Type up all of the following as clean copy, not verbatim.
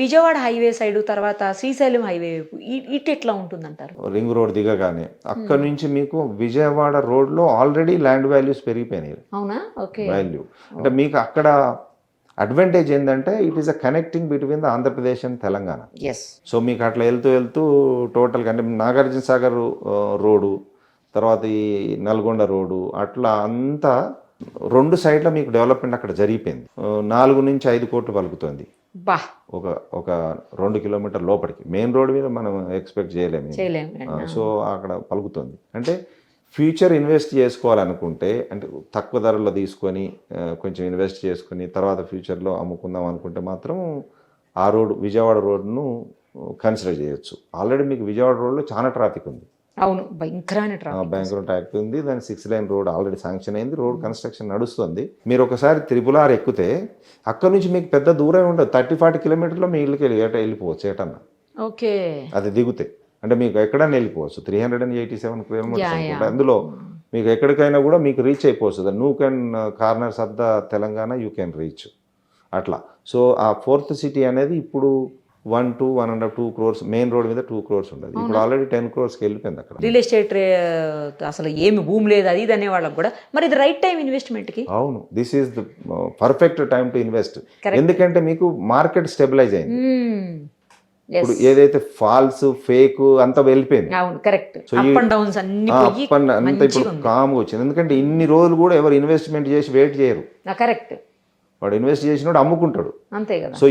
Vijayawada highway side తర్వాత Srisailam highway ఇటు ఎట్లా ఉంటుందంటారు? రింగ్ రోడ్ దిగగానే అక్కడ నుంచి మీకు విజయవాడ రోడ్లో ఆల్రెడీ ల్యాండ్ వాల్యూస్ పెరిగిపోయినాయి. అవునా? ఓకే. వాల్యూ అంటే మీకు అక్కడ అడ్వాంటేజ్ ఏంటంటే it is a connecting between the Andhra Pradesh and Telangana. Yes. So మీకు అట్లా వెళ్తూ టోటల్గా అంటే నాగార్జున సాగర్ రోడ్డు, తర్వాత ఈ నల్గొండ రోడ్డు, అట్లా అంతా 2 సైడ్ల మీకు డెవలప్మెంట్ అక్కడ జరిగిపోయింది. 4 నుంచి 5 కోట్లు పలుకుతుంది బా ఒక 2 కిలోమీటర్ లోపలికి. మెయిన్ రోడ్ మీద మనం ఎక్స్పెక్ట్ చేయలేము. సో అక్కడ పలుకుతుంది. అంటే ఫ్యూచర్ ఇన్వెస్ట్ చేసుకోవాలనుకుంటే, అంటే తక్కువ ధరలో తీసుకొని కొంచెం ఇన్వెస్ట్ చేసుకొని తర్వాత ఫ్యూచర్లో అమ్ముకుందాం అనుకుంటే మాత్రం ఆ రోడ్ విజయవాడ రోడ్ను కన్సిడర్ చేయొచ్చు. ఆల్రెడీ మీకు విజయవాడ రోడ్లో చాలా ట్రాఫిక్ ఉంది. అవును, భయంకరమైన ట్రాఫిక్ ఉంది. దాని 6 లైన్ రోడ్ ఆల్రెడీ శాంక్షన్ అయింది. రోడ్ కన్స్ట్రక్షన్ నడుస్తుంది. మీరు ఒకసారి RRR ఎక్కితే అక్కడ నుంచి మీకు పెద్ద దూరం ఉండదు. 30-40 కిలోమీటర్లో మీ ఇళ్ళకి వెళ్ళిపోవచ్చు ఏటన్నా. ఓకే. అది దిగుతే అంటే మీకు ఎక్కడైనా వెళ్ళిపోవచ్చు. 387 కిలోమీటర్స్ అనుకుంటా. అందులో మీకు ఎక్కడికైనా కూడా మీకు రీచ్ అయిపోవచ్చు. Nook and corners of the Telangana you can reach అట్లా. సో ఆ 4th సిటీ అనేది ఇప్పుడు 1-1.5-2 crores మెయిన్ రోడ్ మీద 2 crores ఉండదు. ఇప్పుడు ఆల్రెడీ 10 crores వెళ్ళిపోయింది అక్కడ. రియల్ ఎస్టేట్ అసలు ఏమి భూమి లేదు అది ఇది అనే వాళ్ళకి కూడా మరి ఇది రైట్ టైం ఇన్వెస్ట్మెంట్కి. అవును, this is the perfect time to invest. ఎందుకంటే మీకు మార్కెట్ స్టెబిలైజ్ అయింది. ఇప్పుడు ఏదైతే ఫాల్స్ ఫేక్ అంతా వెళ్ళిపోయింది. అవును, కరెక్ట్. అంతా ఇప్పుడు కామ్గా వచ్చింది. ఎందుకంటే ఇన్ని రోజులు కూడా ఎవరు ఇన్వెస్ట్మెంట్ చేసి వెయిట్ చేయరు. కరెక్ట్. వాడు ఇన్వెస్ట్ చేసినోడు అమ్ముకుంటాడు. అంతే కదా. So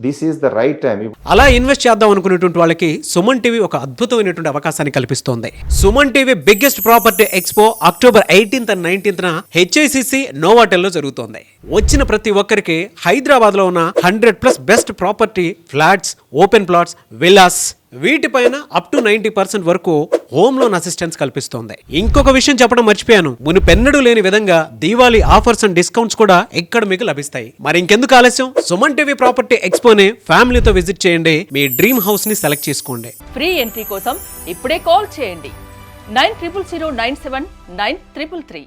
this is the right time. అలా ఇన్వెస్ట్ చేద్దాం అనుకునేటువంటి వాళ్ళకి సుమన్ టీవీ ఒక అద్భుతమైనటువంటి అవకాశాన్ని కల్పిస్తోంది. Suman TV biggest property expo October 18th and 19th HICC Novotel లో జరుగుతోంది. వచ్చిన ప్రతి ఒక్కరికి హైదరాబాద్ లో ఉన్న 100+ best property flats, open plots, villas వీటిపైన అప్ టు 90% వరకు హోమ్ లోన్ అసిస్టెన్స్ కల్పిస్తోంది. ఇంకొక విషయం చెప్పడం మర్చిపోయాను. మునుపెన్నడూ లేని విధంగా దీవాళీ ఆఫర్స్ అండ్ డిస్కౌంట్స్ కూడా ఇక్కడ మీకు లభిస్తాయి. మరి ఇంకెందుకు ఆలస్యం, సుమన్ టీవీ ప్రాపర్టీ ఎక్స్పోని ఫ్యామిలీతో విజిట్ చేయండి. మీ డ్రీమ్ హౌస్ ని సెలెక్ట్ చేసుకోండి. ఫ్రీ ఎంట్రీ కోసం ఇప్పుడే కాల్ చేయండి 9000979333.